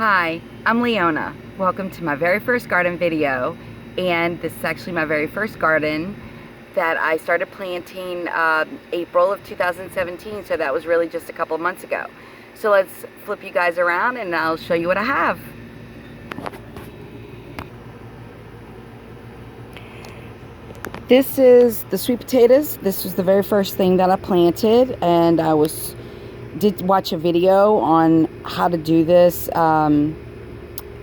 Hi, I'm Leona. Welcome to my very first garden video, and this is actually my very first garden that I started planting April of 2017, so that was really just a couple of months ago. So let's flip you guys around and I'll show you what I have. This is the sweet potatoes. This was the very first thing that I planted, and I did watch a video on how to do this in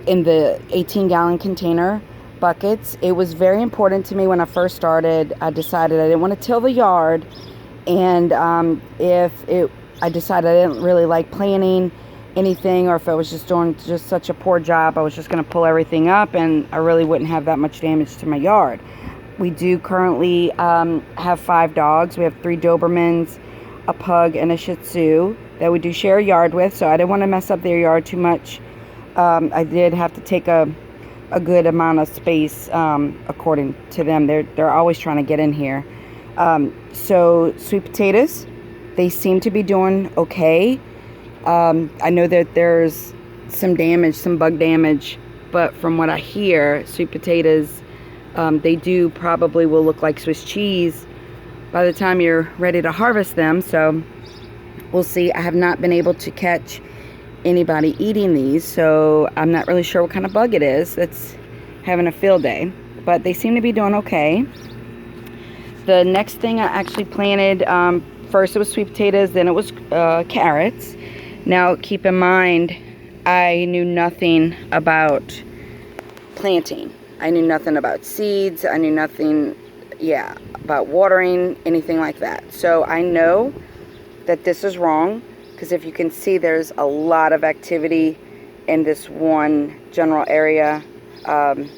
the 18-gallon container buckets. It was very important to me when I first started. I decided I didn't want to till the yard, and I decided I didn't really like planting anything, or if I was just doing such a poor job, I was just going to pull everything up and I really wouldn't have that much damage to my yard. We do currently have 5 dogs. We have 3 Dobermans, a pug, and a Shih Tzu that we do share a yard with, so I didn't want to mess up their yard too much. I did have to take a good amount of space according to them. They're always trying to get in here. So sweet potatoes, they seem to be doing okay. I know that there's some damage, some bug damage, but from what I hear, sweet potatoes, they probably will look like Swiss cheese by the time you're ready to harvest them. So we'll see. I have not been able to catch anybody eating these, so I'm not really sure what kind of bug it is that's having a field day, but they seem to be doing okay. The next thing I actually planted, first it was sweet potatoes, then it was carrots. Now keep in mind, I knew nothing about planting. I knew nothing about seeds. I knew nothing, about watering, anything like that. So I know that this is wrong, because if you can see, there's a lot of activity in this one general area, and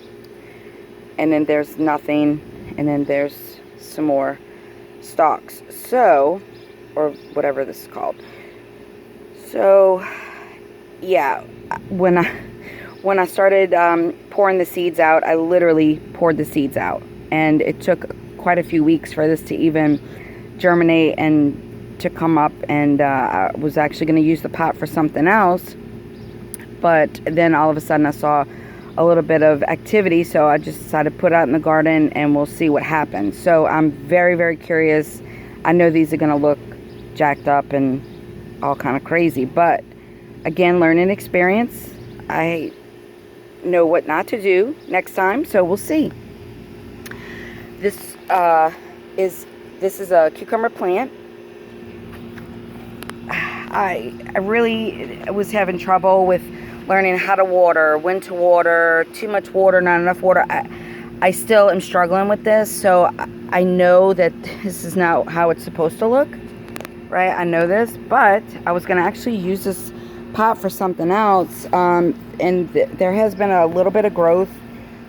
then there's nothing, and then there's some more stalks, so, or whatever this is called. So yeah, when I started pouring the seeds out, I literally poured the seeds out, and it took quite a few weeks for this to even germinate and to come up, and I was actually going to use the pot for something else, but then all of a sudden I saw a little bit of activity, so I just decided to put it out in the garden and we'll see what happens. So I'm very, very curious. I know these are going to look jacked up and all kind of crazy, but again, learning experience. I know what not to do next time, so we'll see. This is a cucumber plant. I really was having trouble with learning how to water, when to water, too much water, not enough water. I still am struggling with this, so I know that this is not how it's supposed to look, right? I know this, but I was going to actually use this pot for something else, and there has been a little bit of growth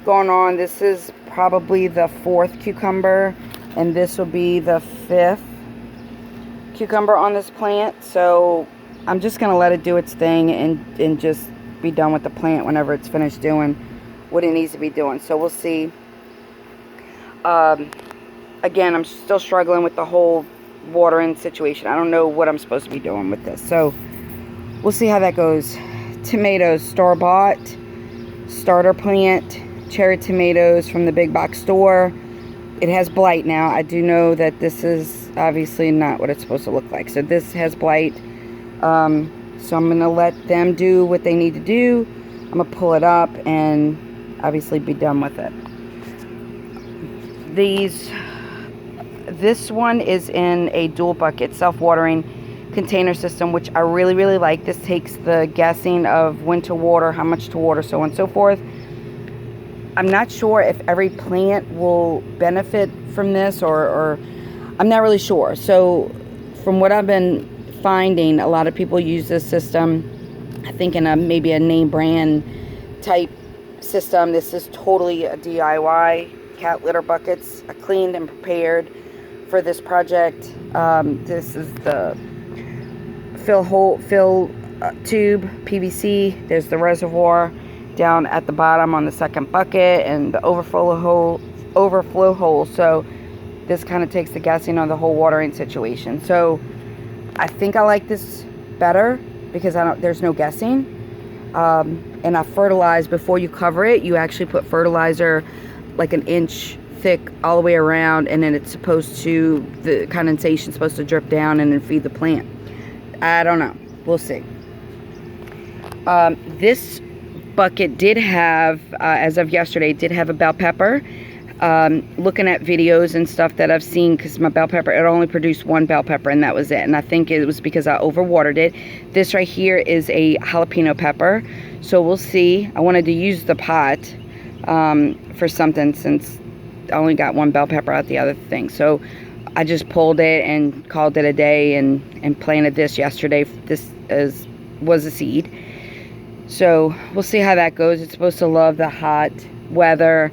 going on. This is probably the 4th cucumber, and this will be the 5th cucumber on this plant. So I'm just gonna let it do its thing and just be done with the plant whenever it's finished doing what it needs to be doing. So we'll see. Again, I'm still struggling with the whole watering situation. I don't know what I'm supposed to be doing with this, so we'll see how that goes. Tomatoes, store-bought, starter plant, cherry tomatoes from the big box store. It has blight now. I do know that this is obviously not what it's supposed to look like. So this has blight. So I'm going to let them do what they need to do. I'm going to pull it up and obviously be done with it. This one is in a dual bucket, self-watering container system, which I really, really like. This takes the guessing of when to water, how much to water, so on and so forth. I'm not sure if every plant will benefit from this, or I'm not really sure. So from what I've been finding, a lot of people use this system, I think in maybe a name brand type system. This is totally a DIY. Cat litter buckets I cleaned and prepared for this project. This is the fill tube, PVC. There's the reservoir down at the bottom on the 2nd bucket, and the overflow hole. So this kind of takes the guessing on the whole watering situation. So I think I like this better because there's no guessing. And I fertilize before you cover it. You actually put fertilizer like 1 inch thick all the way around, and then it's supposed to, the condensation's supposed to drip down and then feed the plant. I don't know. We'll see. This bucket did have, as of yesterday, did have a bell pepper. Looking at videos and stuff that I've seen, because my bell pepper, it only produced 1 bell pepper, and that was it. And I think it was because I overwatered it. This right here is a jalapeno pepper, so we'll see. I wanted to use the pot for something, since I only got 1 bell pepper out the other thing. So I just pulled it and called it a day, and planted this yesterday. This was a seed. So we'll see how that goes. It's supposed to love the hot weather.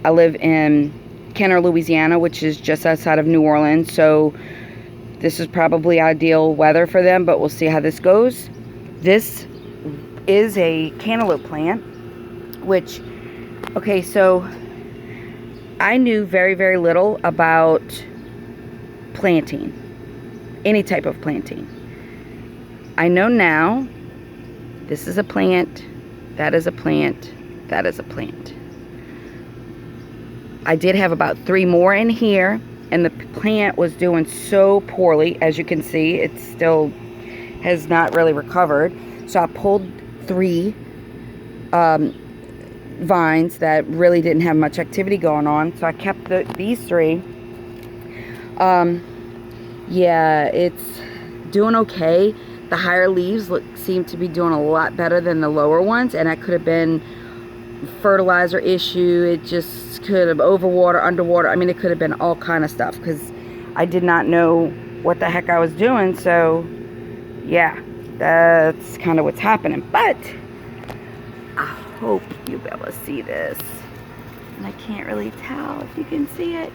I live in Kenner, Louisiana, which is just outside of New Orleans. So this is probably ideal weather for them, but we'll see how this goes. This is a cantaloupe plant, which, okay, so I knew very, very little about planting, any type of planting. I know now, this is a plant, that is a plant, that is a plant. I did have about 3 more in here, and the plant was doing so poorly. As you can see, it still has not really recovered. So I pulled 3 vines that really didn't have much activity going on. So I kept these 3. Yeah, it's doing okay. The higher leaves seem to be doing a lot better than the lower ones, and that could have been fertilizer issue. It just could have overwater, underwater. I mean, it could have been all kind of stuff, because I did not know what the heck I was doing. So yeah, that's kind of what's happening. But I hope you'll be able to see this, and I can't really tell if you can see it.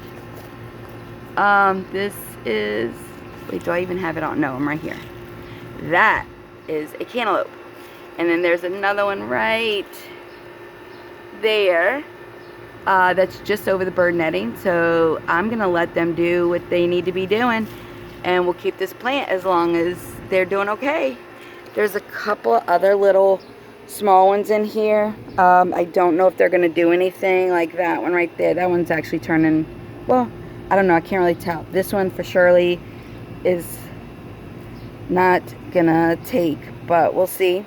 This is, wait, do I even have it on? No, I'm right here. That is a cantaloupe, and then there's another one right there that's just over the bird netting. So I'm gonna let them do what they need to be doing, and we'll keep this plant as long as they're doing okay. There's a couple other little small ones in here. I don't know if they're gonna do anything, like that one right there. That one's actually turning, well, I don't know, I can't really tell. This one for surely is not gonna take, but we'll see.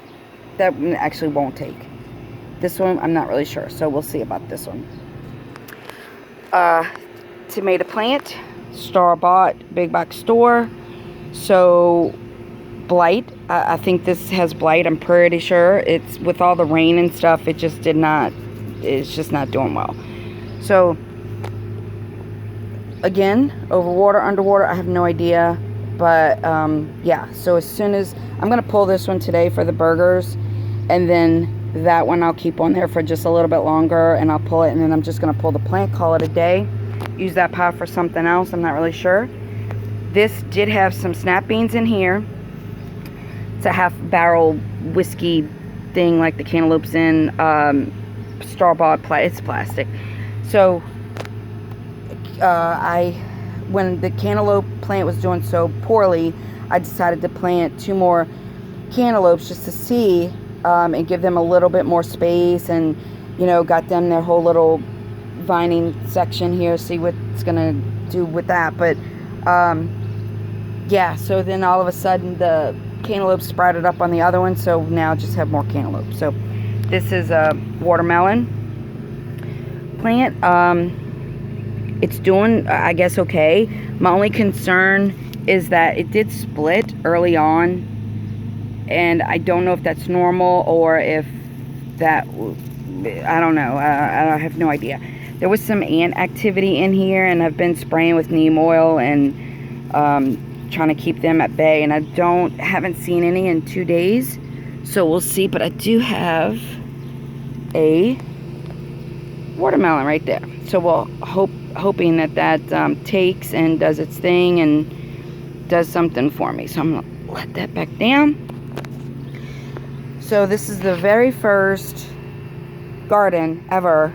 That one actually won't take. This one, I'm not really sure, so we'll see about this one. Tomato plant, store-bought, big box store. So blight, I think this has blight. I'm pretty sure. It's with all the rain and stuff, it just did not, it's just not doing well. So again, overwater, underwater, I have no idea. But yeah, so as soon as, I'm gonna pull this one today for the burgers, and then that one I'll keep on there for just a little bit longer, and I'll pull it, and then I'm just gonna pull the plant, call it a day, use that pot for something else. I'm not really sure. This did have some snap beans in here. It's a half barrel whiskey thing like the cantaloupes in, store-bought, it's plastic. So when the cantaloupe plant was doing so poorly, I decided to plant 2 more cantaloupes just to see, and give them a little bit more space, and, you know, got them their whole little vining section here, see what it's gonna do with that. But yeah, so then all of a sudden the cantaloupe sprouted up on the other one, so now I just have more cantaloupe. So this is a watermelon plant. It's doing, I guess, okay. My only concern is that it did split early on, and I don't know if that's normal or if that, I don't know. I have no idea. There was some ant activity in here, and I've been spraying with neem oil and trying to keep them at bay, and I haven't seen any in 2 days, so we'll see. But I do have a watermelon right there, so we'll hoping that takes and does its thing and does something for me. So I'm gonna let that back down. So this is the very first garden ever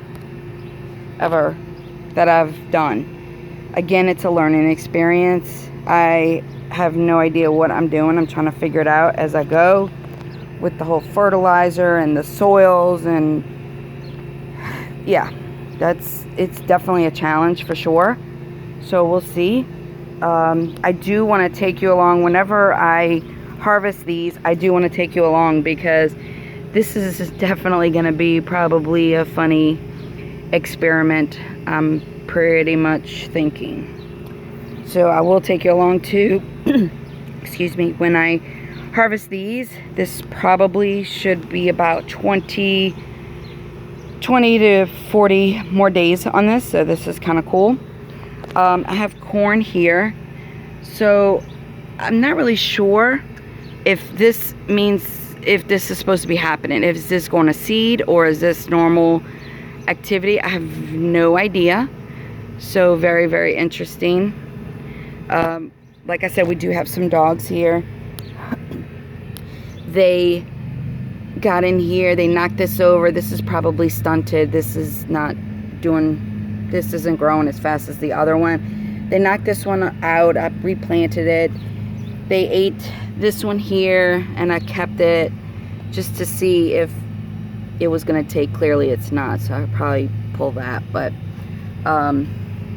that I've done. Again, it's a learning experience. I have no idea what I'm doing. I'm trying to figure it out as I go. with the whole fertilizer and the soils, and yeah, it's definitely a challenge for sure. So we'll see. I do want to take you along whenever I harvest these. I do want to take you along because this is definitely going to be probably a funny experiment, I'm pretty much thinking. So I will take you along to excuse me, when I harvest these. This probably should be about 20 to 40 more days on this, so this is kind of cool. I have corn here, so I'm not really sure if this means, if this is supposed to be happening. Is this going to seed or is this normal activity? I have no idea. So very, very interesting. Like I said, we do have some dogs here. They got in here, they knocked this over. This is probably stunted. This is not doing, this isn't growing as fast as the other one. They knocked this one out. I replanted it. They ate this one here, and I kept it just to see if it was going to take. Clearly it's not, so I'll probably pull that. But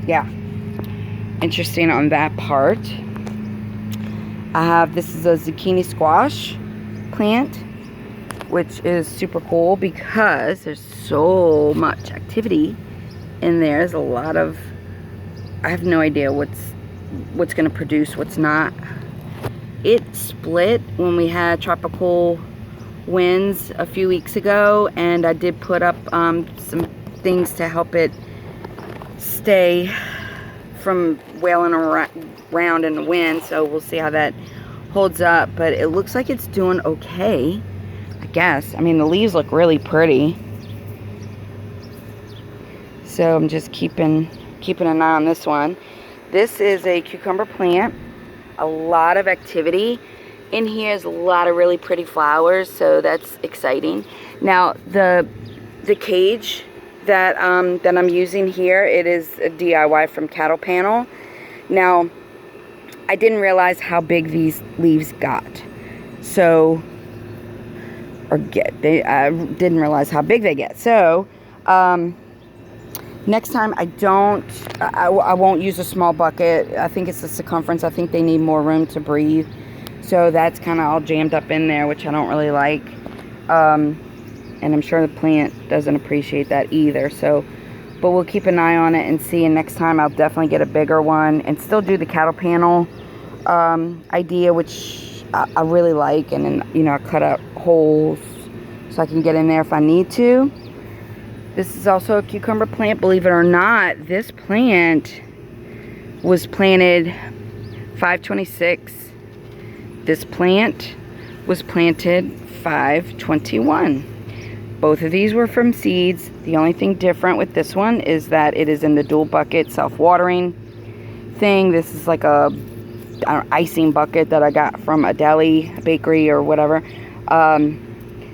yeah, interesting on that part. I have, this is a zucchini squash plant, which is super cool because there's so much activity in there. There's a lot of, I have no idea what's going to produce, what's not. It split when we had tropical winds a few weeks ago, and I did put up some things to help it stay from wailing around in the wind. So we'll see how that holds up, but it looks like it's doing okay, I guess. I mean, the leaves look really pretty, so I'm just keeping an eye on this one. This is a cucumber plant. A lot of activity in here. Is a lot of really pretty flowers, so that's exciting. Now the cage that I'm using here, it is a DIY from Cattle Panel. Now I didn't realize how big these leaves got, so I didn't realize how big they get. So next time I won't use a small bucket. I think it's the circumference. I think they need more room to breathe. So that's kind of all jammed up in there, which I don't really like. And I'm sure the plant doesn't appreciate that either. So, but we'll keep an eye on it and see. And next time I'll definitely get a bigger one and still do the Cattle Panel idea, which I really like. And then, you know, I cut out holes so I can get in there if I need to. This is also a cucumber plant. Believe it or not, this plant was planted 5/26. This plant was planted 5/21. Both of these were from seeds. The only thing different with this one is that it is in the dual bucket self-watering thing. This is like a icing bucket that I got from a deli, a bakery, or whatever.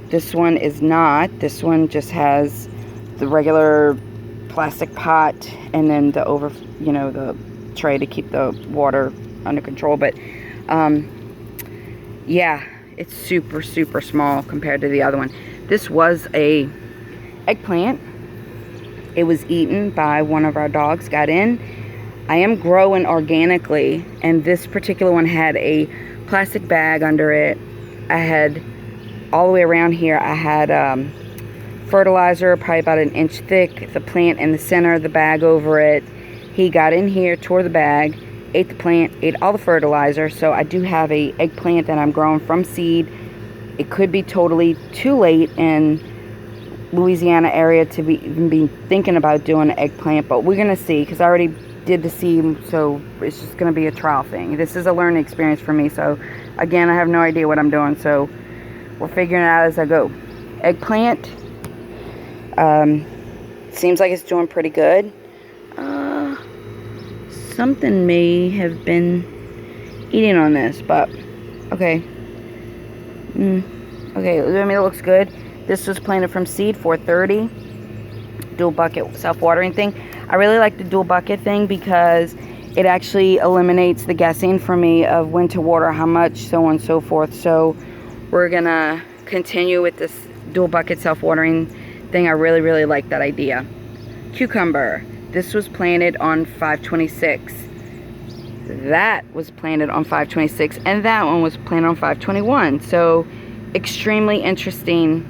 This one is not. This one just has the regular plastic pot and then the the tray to keep the water under control. But yeah, it's super, super small compared to the other one. This was a eggplant. It was eaten by one of our dogs, got in. I am growing organically, and this particular one had a plastic bag under it. I had, all the way around here, I had fertilizer, probably about an inch thick, the plant in the center, the bag over it. He got in here, tore the bag, ate the plant, ate all the fertilizer. So I do have a eggplant that I'm growing from seed. It could be totally too late in Louisiana area to even be thinking about doing an eggplant, but we're gonna see, because I already did the seed, so it's just gonna be a trial thing. This is a learning experience for me, so again, I have no idea what I'm doing, so we're figuring it out as I go. Eggplant, seems like it's doing pretty good. Something may have been eating on this, but okay. Okay, I mean, it looks good. This was planted from seed, 430. Dual bucket self-watering thing. I really like the dual bucket thing because it actually eliminates the guessing for me of when to water, how much, so on and so forth. So we're gonna continue with this dual bucket self-watering thing. I really like that idea. Cucumber. This was planted on 5/26. That was planted on 5/26, and that one was planted on 5/21. So extremely interesting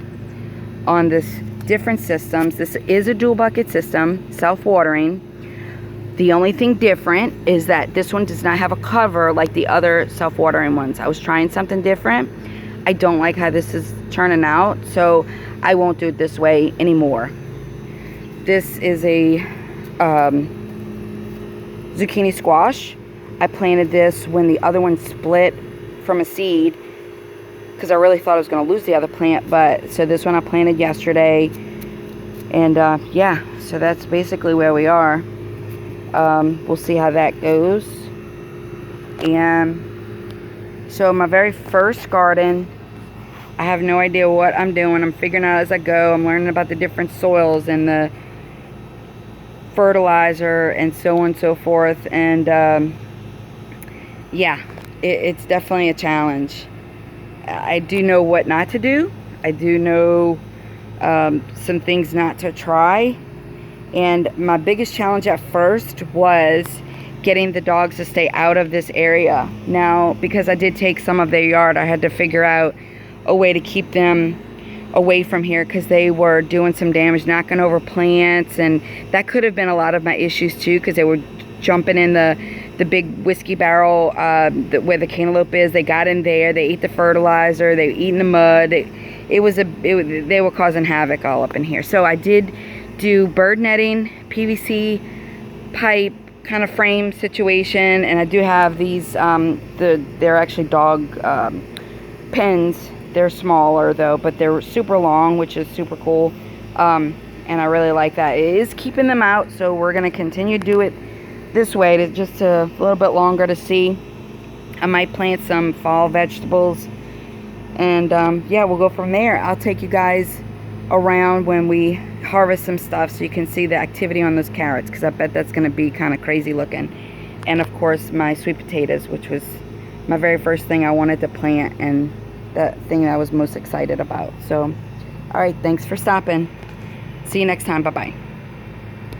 on this different systems. This is a dual bucket system, self-watering. The only thing different is that this one does not have a cover like the other self-watering ones. I was trying something different. I don't like how this is turning out, so I won't do it this way anymore. This is a zucchini squash. I planted this when the other one split from a seed, because I really thought I was going to lose the other plant. But so this one I planted yesterday, and yeah, so that's basically where we are. We'll see how that goes. And so my very first garden, I have no idea what I'm doing. I'm figuring out as I go. I'm learning about the different soils and the fertilizer and so on and so forth. And yeah, it's definitely a challenge. I do know what not to do. I do know some things not to try. And my biggest challenge at first was getting the dogs to stay out of this area. Now, because I did take some of their yard, I had to figure out a way to keep them away from here, because they were doing some damage, knocking over plants, and that could have been a lot of my issues too, because they were jumping in the big whiskey barrel where the cantaloupe is. They got in there, they ate the fertilizer, they were eating the mud. They were causing havoc all up in here. So I did do bird netting, PVC pipe kind of frame situation, and I do have these they're actually dog pens. They're smaller though, but they're super long, which is super cool, and I really like that. It is keeping them out, so we're going to continue to do it this way to just a little bit longer to see. I might plant some fall vegetables, and yeah, we'll go from there. I'll take you guys around when we harvest some stuff so you can see the activity on those carrots, because I bet that's going to be kind of crazy looking. And of course my sweet potatoes, which was my very first thing I wanted to plant, and the thing that I was most excited about. So all right, thanks for stopping. See you next time. Bye bye.